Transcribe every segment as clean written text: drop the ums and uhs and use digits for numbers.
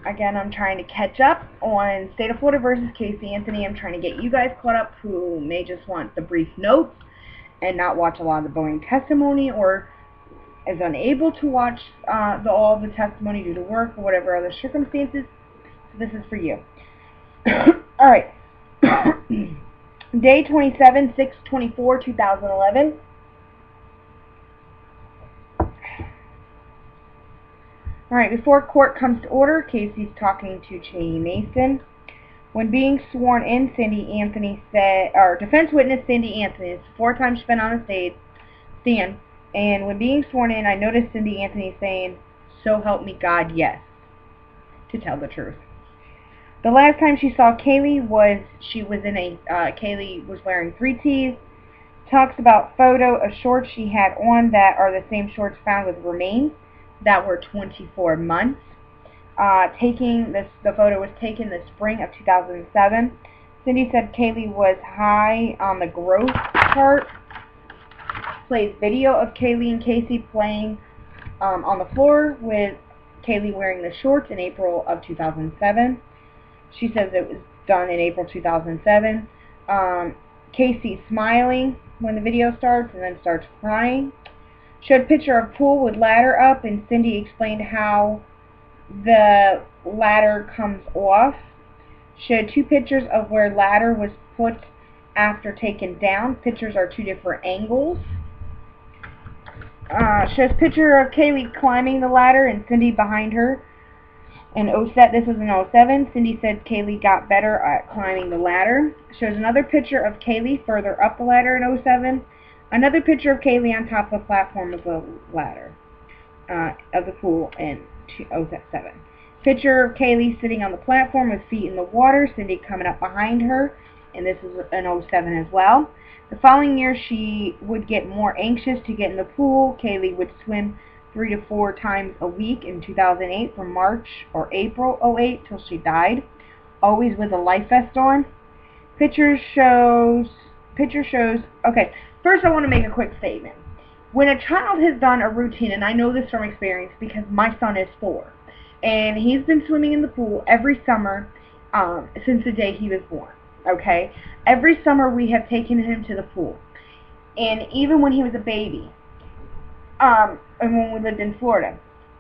Again, I'm trying to catch up on State of Florida versus Casey Anthony. I'm trying to get you guys caught up who may just want the brief notes and not watch a lot of the Boeing testimony, or is unable to watch all the testimony due to work or whatever other circumstances. So this is for you. Alright. Day 27, 6/24/2011. Alright, before court comes to order, Casey's talking to Cheney Mason. When being sworn in, Cindy Anthony said, or defense witness Cindy Anthony, it's the fourth time she's been on a stand, and when being sworn in, I noticed Cindy Anthony saying, "So help me God, yes," to tell the truth. The last time she saw Kaylee was, Kaylee was wearing 3Ts, talks about photo of shorts she had on that are the same shorts found with remains that were 24 months. The photo was taken the spring of 2007. Cindy said Kaylee was high on the growth chart. Plays video of Kaylee and Casey playing on the floor with Kaylee wearing the shorts in April of 2007. She says it was done in April 2007. Casey smiling when the video starts and then starts crying. Showed a picture of pool with ladder up, and Cindy explained how the ladder comes off. Showed two pictures of where ladder was put after taken down. Pictures are two different angles. Shows picture of Kaylee climbing the ladder and Cindy behind her. This was in 07. Cindy said Kaylee got better at climbing the ladder. Shows another picture of Kaylee further up the ladder in 07. Another picture of Kaylee on top of the platform of the ladder of the pool in 07. Picture of Kaylee sitting on the platform with feet in the water, Cindy coming up behind her, and this is in 07 as well. The following year, she would get more anxious to get in the pool. Kaylee would swim 3 to 4 times a week in 2008 from March or April 08 till she died, always with a life vest on. Picture shows, okay, first I want to make a quick statement. When a child has done a routine, and I know this from experience because my son is 4, and he's been swimming in the pool every summer since the day he was born, okay? Every summer we have taken him to the pool, and even when he was a baby, and when we lived in Florida.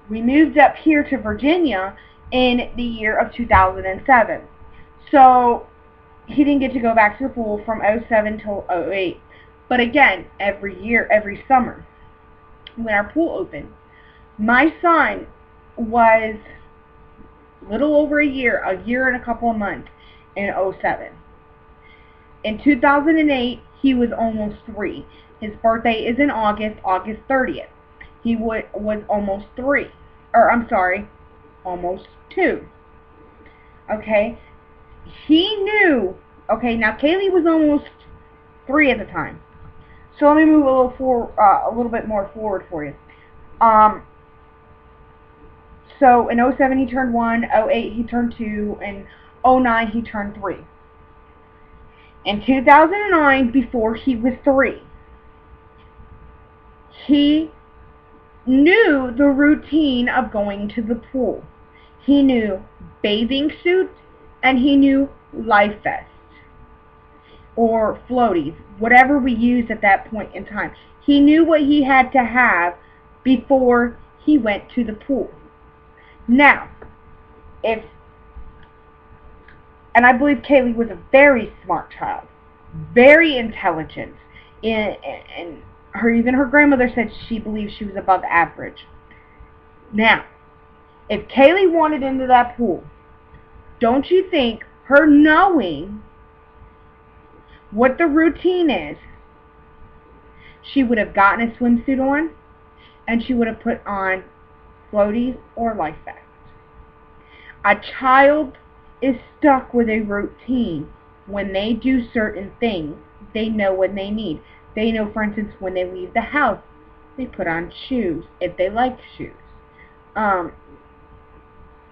We moved up here to Virginia in the year of 2007. So he didn't get to go back to the pool from 07 till 08. But again, every year, every summer, when our pool opened, my son was a little over a year and a couple of months in 07. In 2008, he was almost 3. His birthday is in August 30th. He was almost 3. Almost 2. Okay? He knew, okay, now Kaylee was almost 3 at the time. So let me move a little bit more forward for you. So in 07 he turned 1, 08 he turned 2, and 09 he turned 3. In 2009, before he was 3, he knew the routine of going to the pool. He knew bathing suit, and he knew life vest or floaties, whatever we used at that point in time. He knew what he had to have before he went to the pool. Now, and I believe Kaylee was a very smart child, very intelligent, and even her grandmother said she believed she was above average. Now, if Kaylee wanted into that pool, don't you think her knowing what the routine is, she would have gotten a swimsuit on, and she would have put on floaties or life vests? A child is stuck with a routine. When they do certain things, they know what they need. They know, for instance, when they leave the house, they put on shoes, if they like shoes.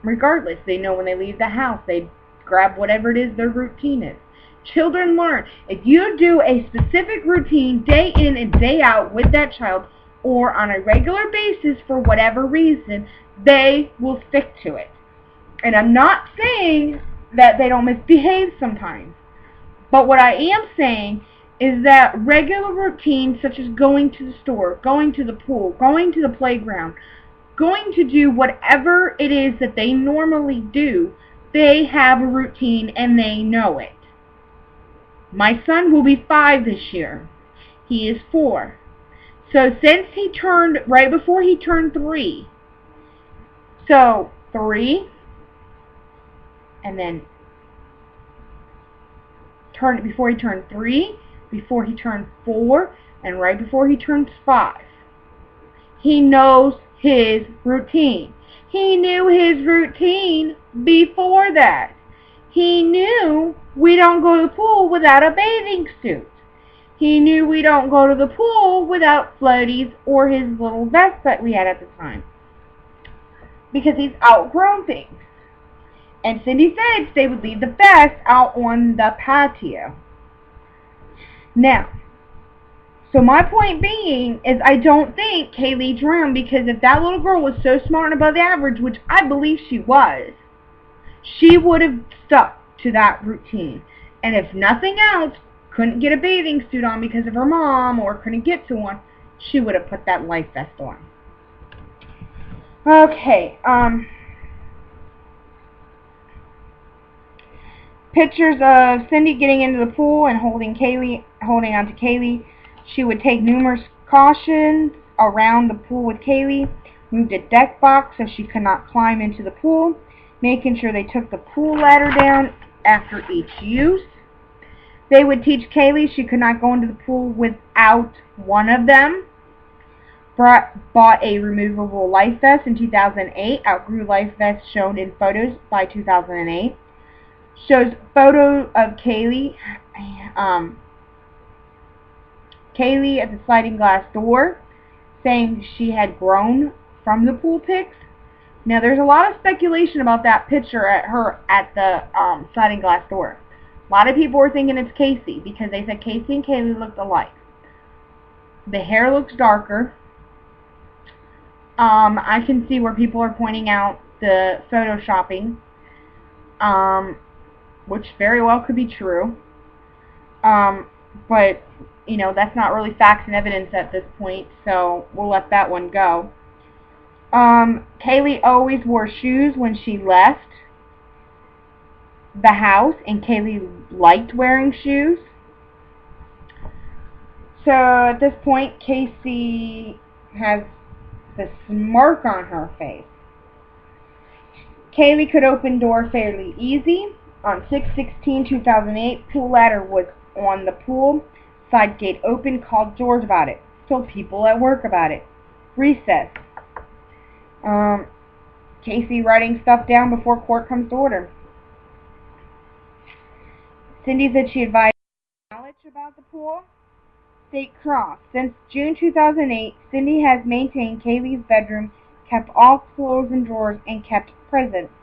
Regardless, they know when they leave the house, they grab whatever it is their routine is. Children learn. If you do a specific routine day in and day out with that child, or on a regular basis for whatever reason, they will stick to it. And I'm not saying that they don't misbehave sometimes. But what I am saying is that regular routines such as going to the store, going to the pool, going to the playground, going to do whatever it is that they normally do, they have a routine and they know it. My son will be 5 this year. He is 4. So since he turned, right before he turned 3, so 3, and then before he turned 3, before he turned 4, and right before he turns 5. He knows his routine. He knew his routine before that. He knew we don't go to the pool without a bathing suit. He knew we don't go to the pool without floaties or his little vest that we had at the time. Because he's outgrown things. And Cindy said they would leave the vest out on the patio. Now, so my point being is I don't think Kaylee drowned, because if that little girl was so smart and above average, which I believe she was, she would have stuck to that routine. And if nothing else, couldn't get a bathing suit on because of her mom or couldn't get to one, she would have put that life vest on. Okay, pictures of Cindy getting into the pool and holding on to Kaylee. She would take numerous cautions around the pool with Kaylee, moved a deck box so she could not climb into the pool, making sure they took the pool ladder down after each use. They would teach Kaylee she could not go into the pool without one of them. Bought a removable life vest in 2008. Outgrew life vest shown in photos by 2008. Shows photo of Kaylee at the sliding glass door, saying she had grown from the pool pics. Now, there's a lot of speculation about that picture at the sliding glass door. A lot of people are thinking it's Casey, because they said Casey and Kaylee looked alike. The hair looks darker. I can see where people are pointing out the photoshopping, which very well could be true. But, you know, that's not really facts and evidence at this point, so we'll let that one go. Kaylee always wore shoes when she left the house, and Kaylee liked wearing shoes. So at this point, Casey has the smirk on her face. Kaylee could open door fairly easy. On 6/16/2008, pool ladder was on the pool. Side gate open, called George about it. Told people at work about it. Recess. Casey writing stuff down before court comes to order. Cindy said she advised knowledge about the pool. State Cross. Since June 2008, Cindy has maintained Kaylee's bedroom, kept all clothes in drawers, and kept presents.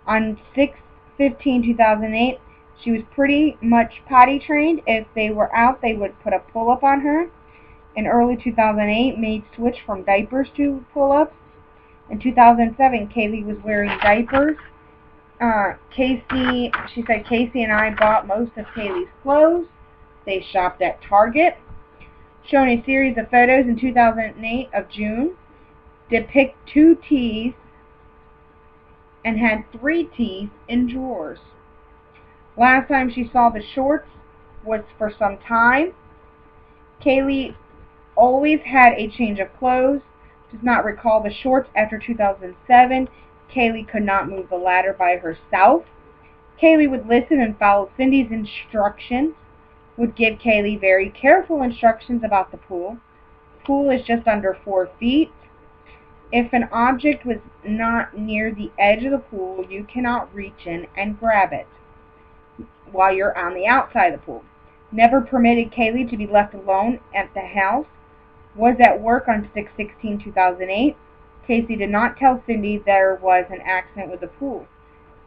On 6/15/2008, she was pretty much potty trained. If they were out, they would put a pull-up on her. In early 2008, made switch from diapers to pull-ups. In 2007, Kaylee was wearing diapers. She said Casey and I bought most of Kaylee's clothes. They shopped at Target. Shown a series of photos in 2008 of June. Depict 2 tees and had 3 tees in drawers. Last time she saw the shorts was for some time. Kaylee always had a change of clothes. Does not recall the shorts after 2007. Kaylee could not move the ladder by herself. Kaylee would listen and follow Cindy's instructions. Would give Kaylee very careful instructions about the pool. Pool is just under 4 feet. If an object was not near the edge of the pool, you cannot reach in and grab it while you're on the outside of the pool. Never permitted Kaylee to be left alone at the house. Was at work on 6/16/2008. Casey did not tell Cindy there was an accident with the pool.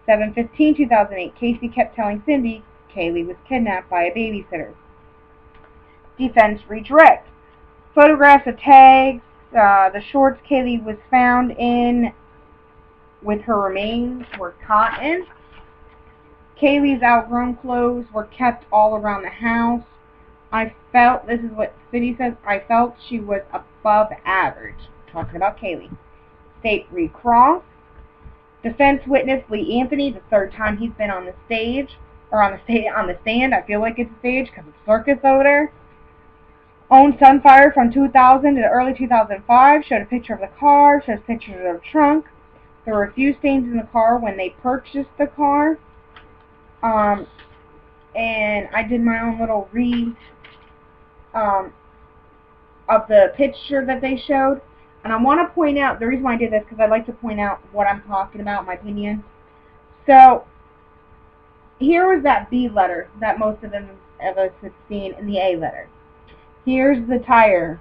7/15/2008. Casey kept telling Cindy Kaylee was kidnapped by a babysitter. Defense redirect. Photographs of tags. The shorts Kaylee was found in with her remains were cotton. Kaylee's outgrown clothes were kept all around the house. I felt, this is what Cindy says, I felt she was above average. Talking about Kaylee. State recross. Defense witness Lee Anthony, the third time he's been on the stage, or on the stand. I feel like it's a stage because it's circus over there. Owned Sunfire from 2000 to early 2005. Showed a picture of the car. Shows pictures of the trunk. There were a few stains in the car when they purchased the car. And I did my own little read of the picture that they showed. And I want to point out, the reason why I did this, because I like to point out what I'm talking about, my opinion. So, here was that B letter that most of us had seen in the A letter. Here's the tire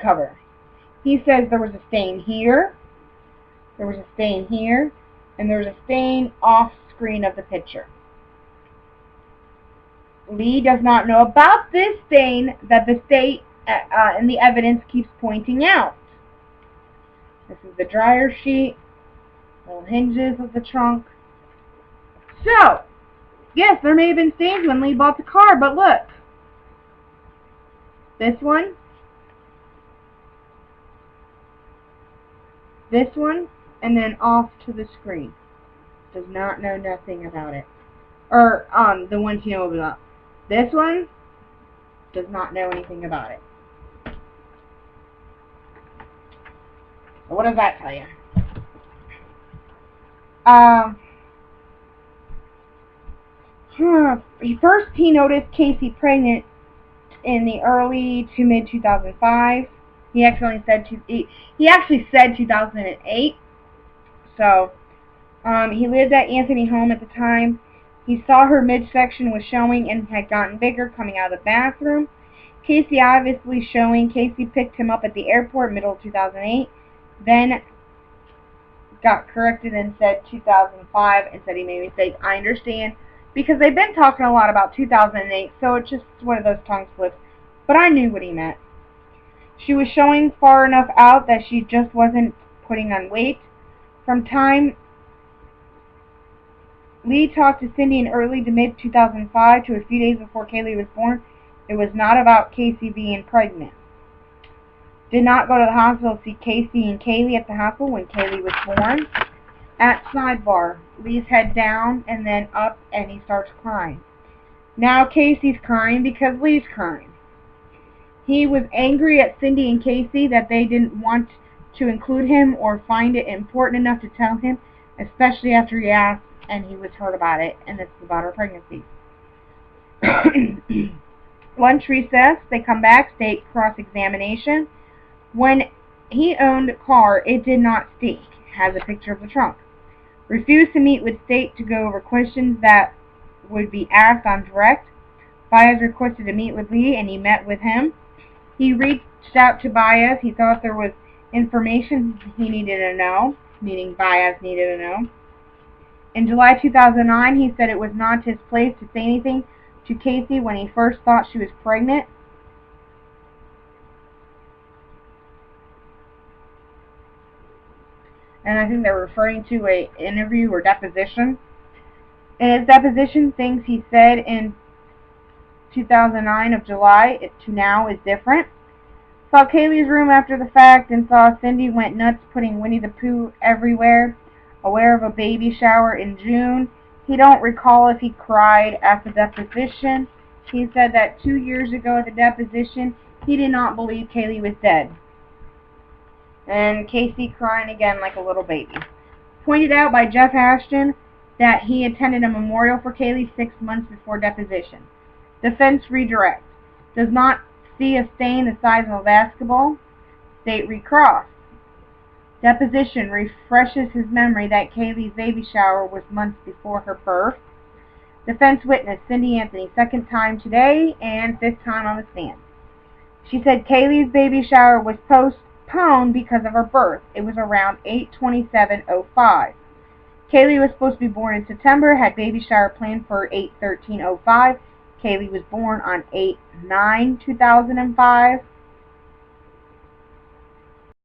cover. He says there was a stain here, there was a stain here, and there was a stain off screen of the picture. Lee does not know about this stain that the state and the evidence keeps pointing out. This is the dryer sheet, little hinges of the trunk. So, yes, there may have been stains when Lee bought the car, but look. This one, and then off to the screen. Does not know nothing about it. Or, the ones you know about. This one does not know anything about it. So what does that tell you? First, he noticed Casey pregnant in the early to mid 2005. He actually said 2008. So, he lived at Anthony home at the time. He saw her midsection was showing and had gotten bigger coming out of the bathroom. Casey obviously showing. Casey picked him up at the airport middle of 2008. Then got corrected and said 2005 and said he made a mistake. I understand, because they've been talking a lot about 2008, so it's just one of those tongue slips. But I knew what he meant. She was showing far enough out that she just wasn't putting on weight. From time Lee talked to Cindy in early to mid 2005 to a few days before Kaylee was born. It was not about Casey being pregnant. Did not go to the hospital to see Casey and Kaylee at the hospital when Kaylee was born. At sidebar, Lee's head down and then up, and he starts crying. Now Casey's crying because Lee's crying. He was angry at Cindy and Casey that they didn't want to include him or find it important enough to tell him, especially after he asked and he was heard about it, and this is about her pregnancy. Lunch recess, they come back, state cross-examination. When he owned a car, it did not stink. Has a picture of the trunk. Refused to meet with state to go over questions that would be asked on direct. Baez requested to meet with Lee, and he met with him. He reached out to Baez. He thought there was information he needed to know, meaning Baez needed to know. In July 2009, he said it was not his place to say anything to Casey when he first thought she was pregnant. And I think they're referring to an interview or deposition. In his deposition, things he said in 2009 of July to now is different. Saw Kaylee's room after the fact and saw Cindy went nuts putting Winnie the Pooh everywhere. Aware of a baby shower in June. He don't recall if he cried at the deposition. He said that 2 years ago at the deposition, he did not believe Kaylee was dead. And Casey crying again like a little baby. Pointed out by Jeff Ashton that he attended a memorial for Kaylee 6 months before deposition. Defense redirect. Does not see a stain the size of a basketball. State recross. Deposition refreshes his memory that Kaylee's baby shower was months before her birth. Defense witness Cindy Anthony, second time today and fifth time on the stand. She said Kaylee's baby shower was postponed because of her birth. It was around 8/27/05. Kaylee was supposed to be born in September, had baby shower planned for 8/13/05. Kaylee was born on 8/9/2005.